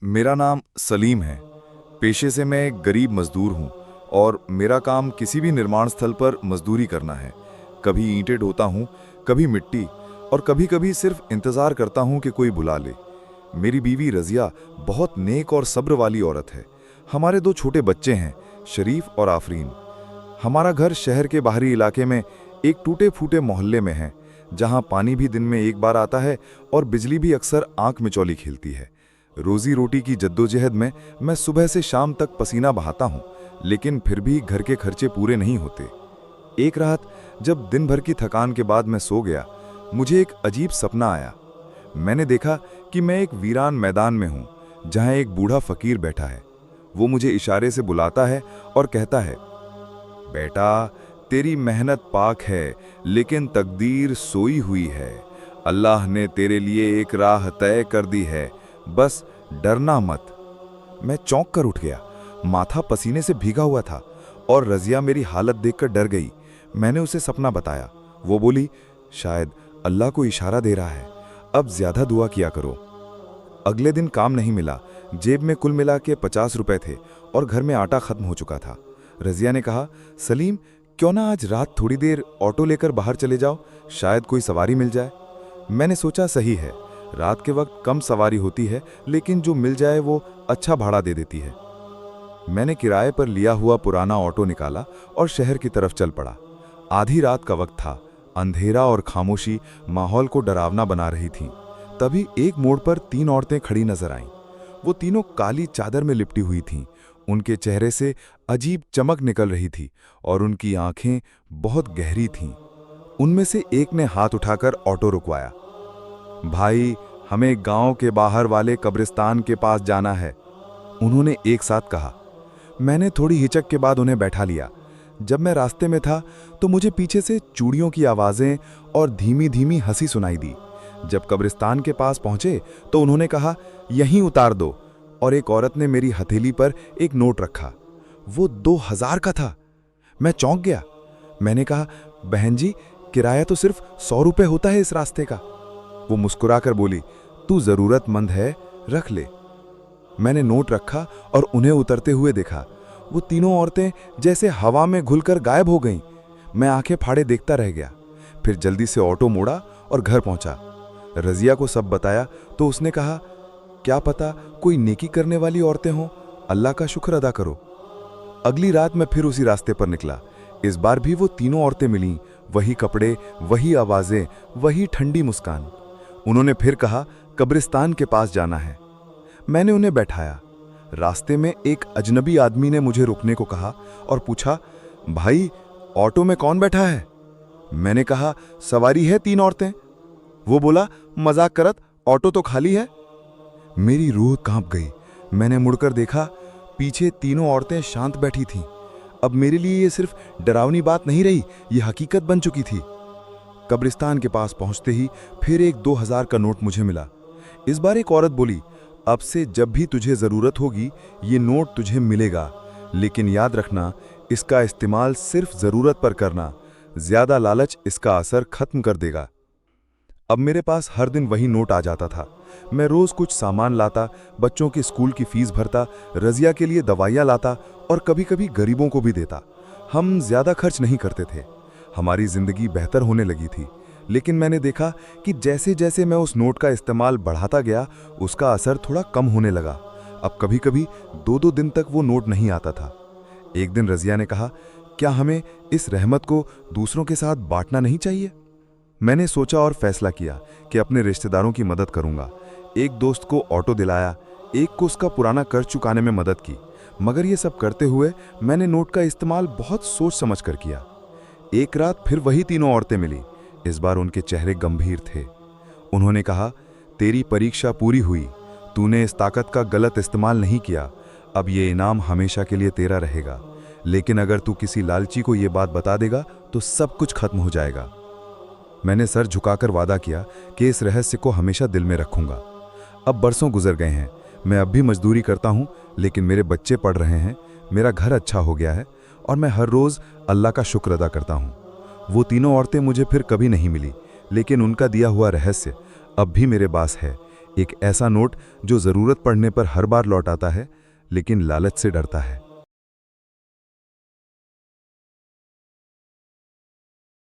मेरा नाम सलीम है। पेशे से मैं एक गरीब मजदूर हूँ और मेरा काम किसी भी निर्माण स्थल पर मजदूरी करना है। कभी ईंटें ढोता हूँ, कभी मिट्टी और कभी कभी सिर्फ इंतज़ार करता हूँ कि कोई बुला ले। मेरी बीवी रज़िया बहुत नेक और सब्र वाली औरत है। हमारे 2 छोटे बच्चे हैं, शरीफ और आफरीन। हमारा घर शहर के बाहरी इलाके में एक टूटे फूटे मोहल्ले में है, जहाँ पानी भी दिन में एक बार आता है और बिजली भी अक्सर आंख मिचौली खेलती है। रोजी रोटी की जद्दोजहद में मैं सुबह से शाम तक पसीना बहाता हूँ, लेकिन फिर भी घर के खर्चे पूरे नहीं होते। एक रात जब दिन भर की थकान के बाद मैं सो गया, मुझे एक अजीब सपना आया। मैंने देखा कि मैं एक वीरान मैदान में हूँ, जहाँ एक बूढ़ा फकीर बैठा है। वो मुझे इशारे से बुलाता है और कहता है, बेटा, तेरी मेहनत पाक है, लेकिन तकदीर सोई हुई है। अल्लाह ने तेरे लिए एक राह तय कर दी है, बस डरना मत। मैं चौंक कर उठ गया। माथा पसीने से भीगा हुआ था और रज़िया मेरी हालत देखकर डर गई। मैंने उसे सपना बताया। वो बोली, शायद अल्लाह को इशारा दे रहा है, अब ज्यादा दुआ किया करो। अगले दिन काम नहीं मिला। जेब में कुल मिला के 50 रुपए थे और घर में आटा खत्म हो चुका था। रज़िया ने कहा, सलीम, क्यों ना आज रात थोड़ी देर ऑटो लेकर बाहर चले जाओ, शायद कोई सवारी मिल जाए। मैंने सोचा, सही है, रात के वक्त कम सवारी होती है, लेकिन जो मिल जाए वो अच्छा भाड़ा दे देती है। मैंने किराए पर लिया हुआ पुराना ऑटो निकाला और शहर की तरफ चल पड़ा। आधी रात का वक्त था। अंधेरा और खामोशी माहौल को डरावना बना रही थीं। तभी एक मोड़ पर 3 औरतें खड़ी नजर आईं। वो तीनों काली चादर में लिपटी हुई थीं। उनके चेहरे से अजीब चमक निकल रही थी और उनकी आंखें बहुत गहरी थीं। उनमें से एक ने हाथ उठाकर ऑटो रुकवाया। भाई, हमें गांव के बाहर वाले कब्रिस्तान के पास जाना है, उन्होंने एक साथ कहा। मैंने थोड़ी हिचक के बाद उन्हें बैठा लिया। जब मैं रास्ते में था तो मुझे पीछे से चूड़ियों की आवाजें और धीमी धीमी हंसी सुनाई दी। जब कब्रिस्तान के पास पहुंचे तो उन्होंने कहा, यहीं उतार दो, और एक औरत ने मेरी हथेली पर एक नोट रखा। वो 2000 का था। मैं चौंक गया। मैंने कहा, बहन जी, किराया तो सिर्फ 100 रुपए होता है इस रास्ते का। वो मुस्कुराकर बोली, तू जरूरतमंद है, रख ले। मैंने नोट रखा और उन्हें उतरते हुए देखा। वो तीनों औरतें जैसे हवा में घुलकर गायब हो गईं। मैं आंखें फाड़े देखता रह गया। फिर जल्दी से ऑटो मोड़ा और घर पहुंचा। रज़िया को सब बताया तो उसने कहा, क्या पता कोई नेकी करने वाली औरतें हों, अल्लाह का शुक्र अदा करो। अगली रात मैं फिर उसी रास्ते पर निकला। इस बार भी वो तीनों औरतें मिलीं। वही कपड़े, वही आवाजें, वही ठंडी मुस्कान। उन्होंने फिर कहा, कब्रिस्तान के पास जाना है। मैंने उन्हें बैठाया। रास्ते में एक अजनबी आदमी ने मुझे रुकने को कहा और पूछा, भाई, ऑटो में कौन बैठा है? मैंने कहा, सवारी है 3 औरतें। वो बोला, मजाक करत, ऑटो तो खाली है। मेरी रूह कांप गई। मैंने मुड़कर देखा, पीछे तीनों औरतें शांत बैठी थीं। अब मेरे लिए ये सिर्फ डरावनी बात नहीं रही, ये हकीकत बन चुकी थी। कब्रिस्तान के पास पहुंचते ही फिर एक 2000 का नोट मुझे मिला। इस बार एक औरत बोली, अब से जब भी तुझे जरूरत होगी ये नोट तुझे मिलेगा, लेकिन याद रखना, इसका इस्तेमाल सिर्फ जरूरत पर करना। ज्यादा लालच इसका असर खत्म कर देगा। अब मेरे पास हर दिन वही नोट आ जाता था। मैं रोज कुछ सामान लाता, बच्चों के स्कूल की फीस भरता, रज़िया के लिए दवाइयाँ लाता और कभी कभी गरीबों को भी देता। हम ज्यादा खर्च नहीं करते थे। हमारी जिंदगी बेहतर होने लगी थी। लेकिन मैंने देखा कि जैसे जैसे मैं उस नोट का इस्तेमाल बढ़ाता गया, उसका असर थोड़ा कम होने लगा। अब कभी कभी 2-2 दिन तक वो नोट नहीं आता था। एक दिन रज़िया ने कहा, क्या हमें इस रहमत को दूसरों के साथ बांटना नहीं चाहिए? मैंने सोचा और फैसला किया कि अपने रिश्तेदारों की मदद करूंगा। एक दोस्त को ऑटो दिलाया, एक को उसका पुराना कर्ज चुकाने में मदद की। मगर ये सब करते हुए मैंने नोट का इस्तेमाल बहुत सोच समझ कर किया। एक रात फिर वही तीनों औरतें मिली। इस बार उनके चेहरे गंभीर थे। उन्होंने कहा, तेरी परीक्षा पूरी हुई, तूने इस ताकत का गलत इस्तेमाल नहीं किया। अब ये इनाम हमेशा के लिए तेरा रहेगा, लेकिन अगर तू किसी लालची को ये बात बता देगा तो सब कुछ खत्म हो जाएगा। मैंने सर झुकाकर वादा किया कि इस रहस्य को हमेशा दिल में रखूंगा। अब बरसों गुजर गए हैं। मैं अब भी मजदूरी करता हूँ, लेकिन मेरे बच्चे पढ़ रहे हैं, मेरा घर अच्छा हो गया है और मैं हर रोज अल्लाह का शुक्र अदा करता हूँ। वो तीनों औरतें मुझे फिर कभी नहीं मिली, लेकिन उनका दिया हुआ रहस्य अब भी मेरे पास है। एक ऐसा नोट जो ज़रूरत पड़ने पर हर बार लौट आता है, लेकिन लालच से डरता है।